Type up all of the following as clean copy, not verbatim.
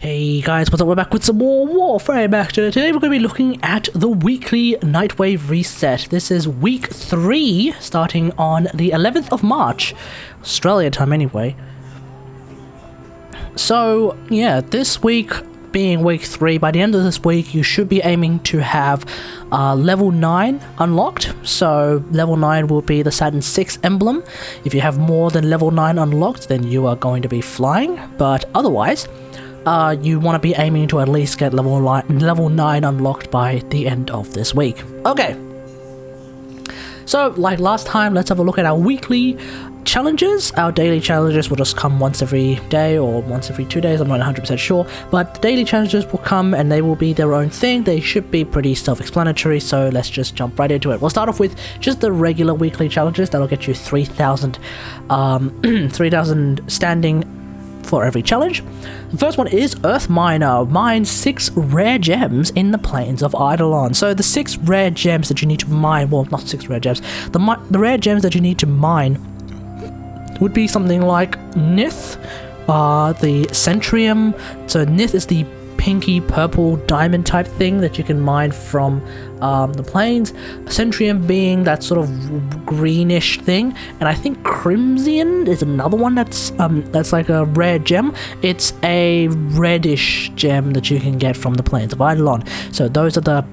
Hey guys, what's up? We're back with some more WarFrame action. Today we're going to be looking at the weekly Nightwave reset. This is week 3, starting on the 11th of March, Australia time anyway. So yeah, this week being week 3, by the end of this week you should be aiming to have level 9 unlocked. So level 9 will be the Saturn 6 emblem. If you have more than level 9 unlocked, then you are going to be flying, but otherwise you want to be aiming to at least get level 9 unlocked by the end of this week. Okay, so like last time, let's have a look at our weekly challenges. Our daily challenges will just come once every day or once every 2 days, I'm not 100% sure, but the daily challenges will come and they will be their own thing. They should be pretty self-explanatory, so let's just jump right into it. We'll start off with just the regular weekly challenges. That'll get you 3,000 standing for every challenge. The first one is Earth Miner. Mine 6 rare gems in the plains of Eidolon. So the 6 rare gems that you need to mine, well, not 6 rare gems, the rare gems that you need to mine would be something like Nith, the Centrium. So Nith is the pinky purple diamond type thing that you can mine from the plains. Centrium being that sort of greenish thing, and I think Crimson is another one that's like a rare gem. It's a reddish gem that you can get from the plains of Eidolon. So those are the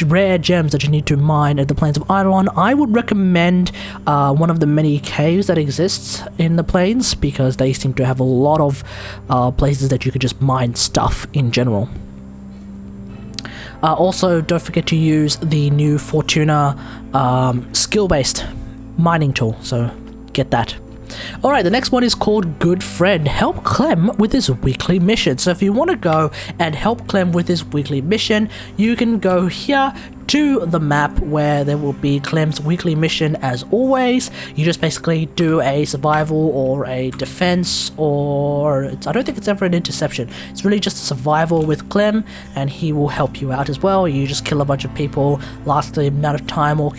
rare gems that you need to mine at the plains of Eidolon. I would recommend one of the many caves that exists in the plains, because they seem to have a lot of places that you could just mine stuff in general. Also, don't forget to use the new Fortuna skill-based mining tool, so get that. Alright, the next one is called Good Friend. Help Clem with his weekly mission. So if you want to go and help Clem with his weekly mission, you can go here to the map where there will be Clem's weekly mission as always. You just basically do a survival or a defense, or I don't think it's ever an interception. It's really just a survival with Clem, and he will help you out as well. You just kill a bunch of people, last the amount of time, or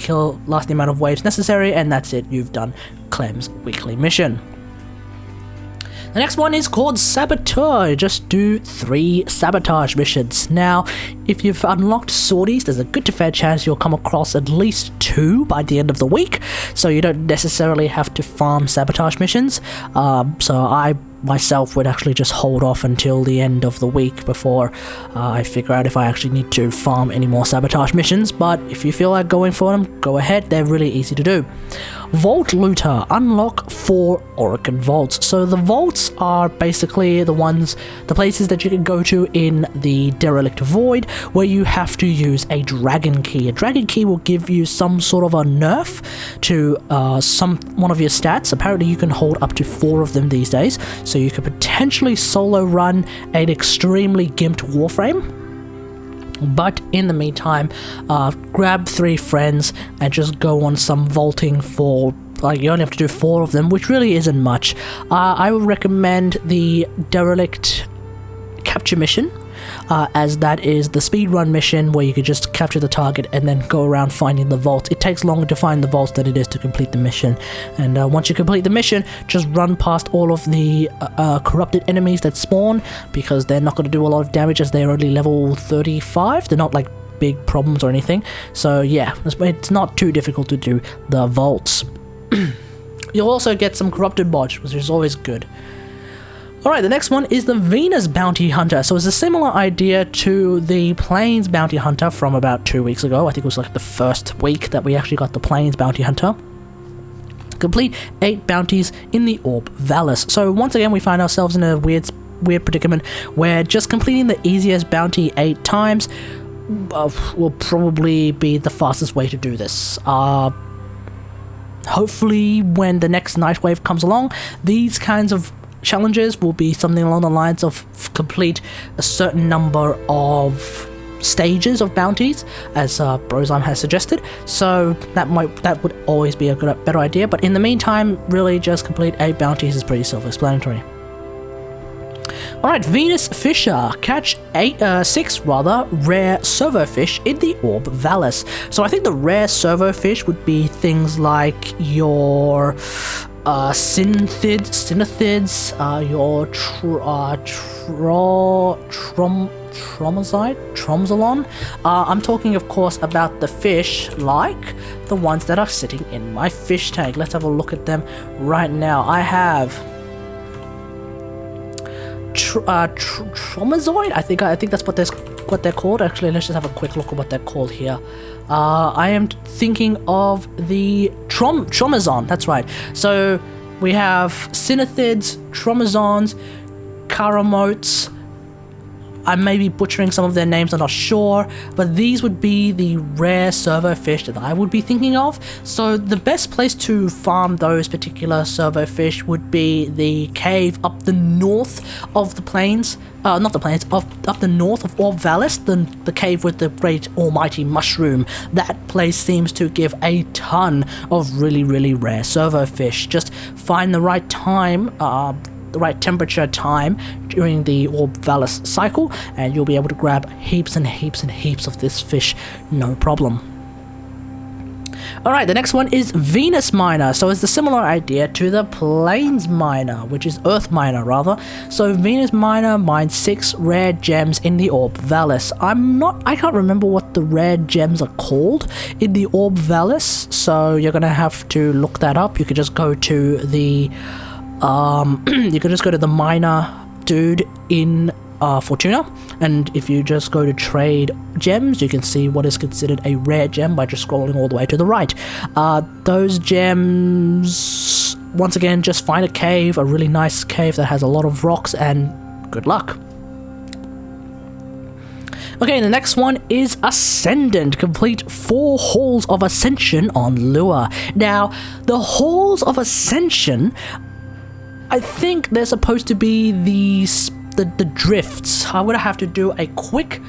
last the amount of waves necessary, and that's it. You've done Clem's weekly mission. The next one is called Saboteur. Just do 3 sabotage missions. Now, if you've unlocked sorties, there's a good to fair chance you'll come across at least 2 by the end of the week, so you don't necessarily have to farm sabotage missions. So I myself would actually just hold off until the end of the week before I figure out if I actually need to farm any more sabotage missions, but if you feel like going for them, go ahead. They're really easy to do. Vault Looter. Unlock 4 Orokin Vaults. So the vaults are basically the places that you can go to in the Derelict Void, where you have to use a dragon key. A dragon key will give you some sort of a nerf to one of your stats. Apparently you can hold up to 4 of them these days, so you could potentially solo run an extremely gimped Warframe. But in the meantime, grab 3 friends and just go on some vaulting for, like, you only have to do 4 of them, which really isn't much. I would recommend the Derelict capture mission, as that is the speedrun mission where you could just capture the target and then go around finding the vault. It takes longer to find the vaults than it is to complete the mission, and once you complete the mission, just run past all of the corrupted enemies that spawn, because they're not going to do a lot of damage as they're only level 35. They're not like big problems or anything, so yeah, it's not too difficult to do the vaults. You'll also get some corrupted mods, which is always good. Alright, the next one is the Venus Bounty Hunter. So it's a similar idea to the Plains Bounty Hunter from about 2 weeks ago. I think it was like the first week that we actually got the Plains Bounty Hunter. Complete 8 bounties in the Orb Vallis. So once again, we find ourselves in a weird predicament where just completing the easiest bounty 8 times will probably be the fastest way to do this. Hopefully when the next Nightwave comes along, these kinds of challenges will be something along the lines of complete a certain number of stages of bounties, as Brozime has suggested. So that would always be a better idea, but in the meantime, really just complete 8 bounties is pretty self-explanatory. Alright, Venus Fisher. Catch 6 rare servofish in the Orb Vallis. So I think the rare servofish would be things like your Synethids, your Tromzalon. I'm talking, of course, about the fish, like the ones that are sitting in my fish tank. Let's have a look at them right now. I have Tromazoid. I think that's what they're called. Actually, let's just have a quick look at what they're called here. I am thinking of the Tromazon. That's right. So we have Synethids, Tromazons, Karamotes. I may be butchering some of their names, I'm not sure, but these would be the rare servo fish that I would be thinking of. So the best place to farm those particular servo fish would be the cave up the north of the plains, not the plains, up the north of Orb Vallis, the cave with the great almighty mushroom. That place seems to give a ton of really, really rare servo fish. Just find the right time, the right temperature time during the Orb Vallis cycle, and you'll be able to grab heaps and heaps and heaps of this fish, no problem. Alright, the next one is Venus Miner. So it's a similar idea to the Plains Miner, which is Earth Miner rather. So Venus Miner mines 6 rare gems in the Orb Vallis. I can't remember what the rare gems are called in the Orb Vallis, so you're gonna have to look that up. You could just go to the miner dude in Fortuna, and if you just go to trade gems, you can see what is considered a rare gem by just scrolling all the way to the right. Those gems, once again, just find a cave, a really nice cave that has a lot of rocks, and good luck. Okay, the next one is Ascendant. Complete 4 Halls of Ascension on Lure. Now, the Halls of Ascension, I think they're supposed to be the drifts. I'm gonna have to do a quick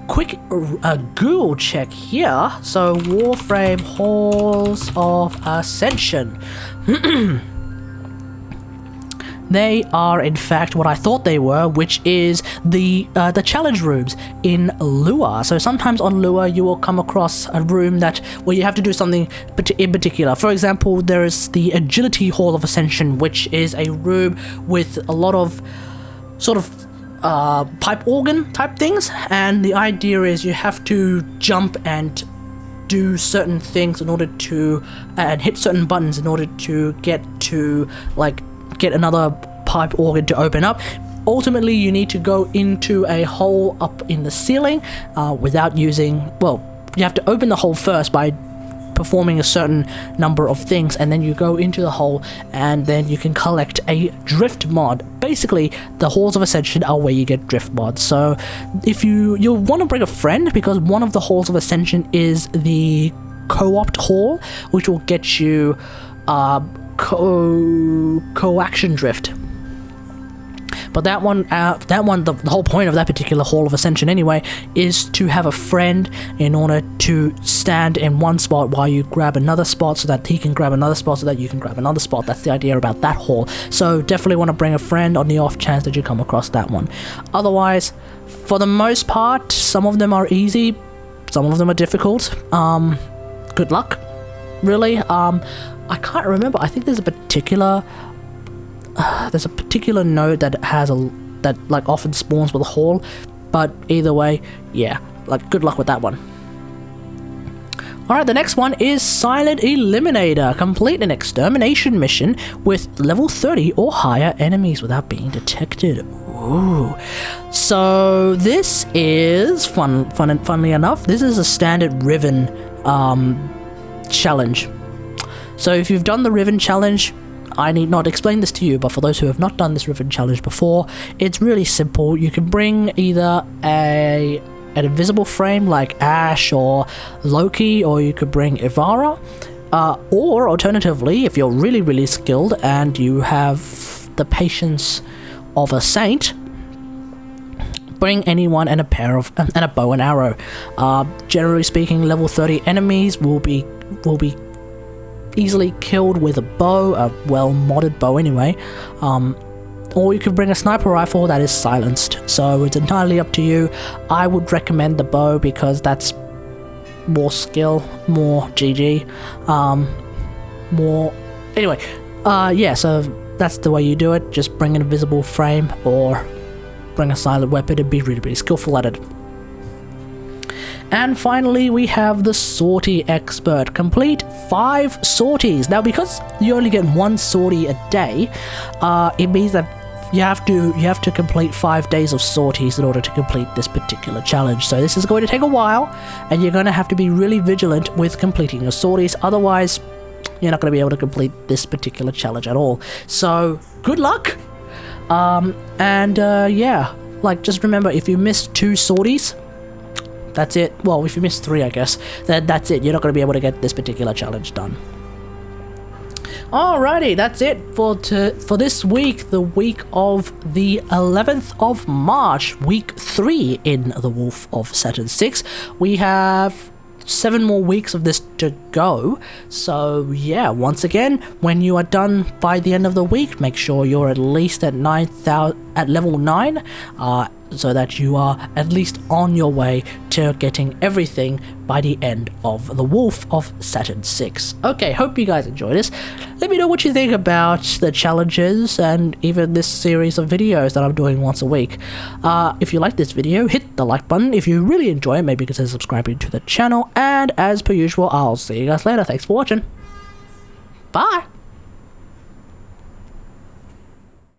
Google check here. So WarFrame Halls of Ascension. They are, in fact, what I thought they were, which is the challenge rooms in Lure. So sometimes on Lure, you will come across a room where you have to do something in particular. For example, there is the Agility Hall of Ascension, which is a room with a lot of sort of pipe organ type things, and the idea is you have to jump and do certain things in order to and hit certain buttons in order to get another pipe organ to open up. Ultimately, you need to go into a hole up in the ceiling without using, well, you have to open the hole first by performing a certain number of things, and then you go into the hole, and then you can collect a drift mod. Basically, the Halls of Ascension are where you get drift mods. So if you'll want to bring a friend, because one of the Halls of Ascension is the Co-opt Hall, which will get you coaction drift. But that one, the whole point of that particular Hall of Ascension anyway, is to have a friend in order to stand in one spot while you grab another spot so that he can grab another spot so that you can grab another spot. That's the idea about that hall. So definitely want to bring a friend on the off chance that you come across that one. Otherwise, for the most part, some of them are easy, some of them are difficult. Good luck, really. I can't remember. I think there's a particular node that has that often spawns with a hall, but either way, yeah, good luck with that one. Alright, the next one is Silent Eliminator. Complete an extermination mission with level 30 or higher enemies without being detected. Ooh. So this is funnily enough, this is a standard Riven challenge. So if you've done the Riven challenge, I need not explain this to you, but for those who have not done this Riven challenge before, it's really simple. You can bring either an invisible frame like Ash or Loki, or you could bring Ivara, or alternatively, if you're really, really skilled and you have the patience of a saint, bring anyone and a pair of and a bow and arrow. Generally speaking, level 30 enemies will be easily killed with a bow, a well-modded bow anyway, or you can bring a sniper rifle that is silenced. So it's entirely up to you. I would recommend the bow because that's more skill, more GG, more... Anyway, Yeah, so that's the way you do it. Just bring an invisible frame or bring a silent weapon and be really, really skillful at it. And finally, we have the sortie expert. Complete 5 sorties. Now, because you only get 1 sortie a day, it means that you have to complete 5 days of sorties in order to complete this particular challenge. So this is going to take a while, and you're going to have to be really vigilant with completing your sorties. Otherwise, you're not going to be able to complete this particular challenge at all. So good luck. Yeah, like, just remember, if you miss 2 sorties, that's it. Well, if you miss 3, I guess, then that's it. You're not going to be able to get this particular challenge done. Alrighty, that's it for this week, the week of the 11th of March, week 3 in the Wolf of Saturn 6. We have 7 more weeks of this to go. So yeah, once again, when you are done by the end of the week, make sure you're at least at level 9, so that you are at least on your way to getting everything by the end of the Wolf of Saturn 6. Okay, hope you guys enjoyed this. Let me know what you think about the challenges and even this series of videos that I'm doing once a week. If you like this video, hit the like button. If you really enjoy it, maybe consider subscribing to the channel. And as per usual, I'll see you guys later. Thanks for watching. Bye!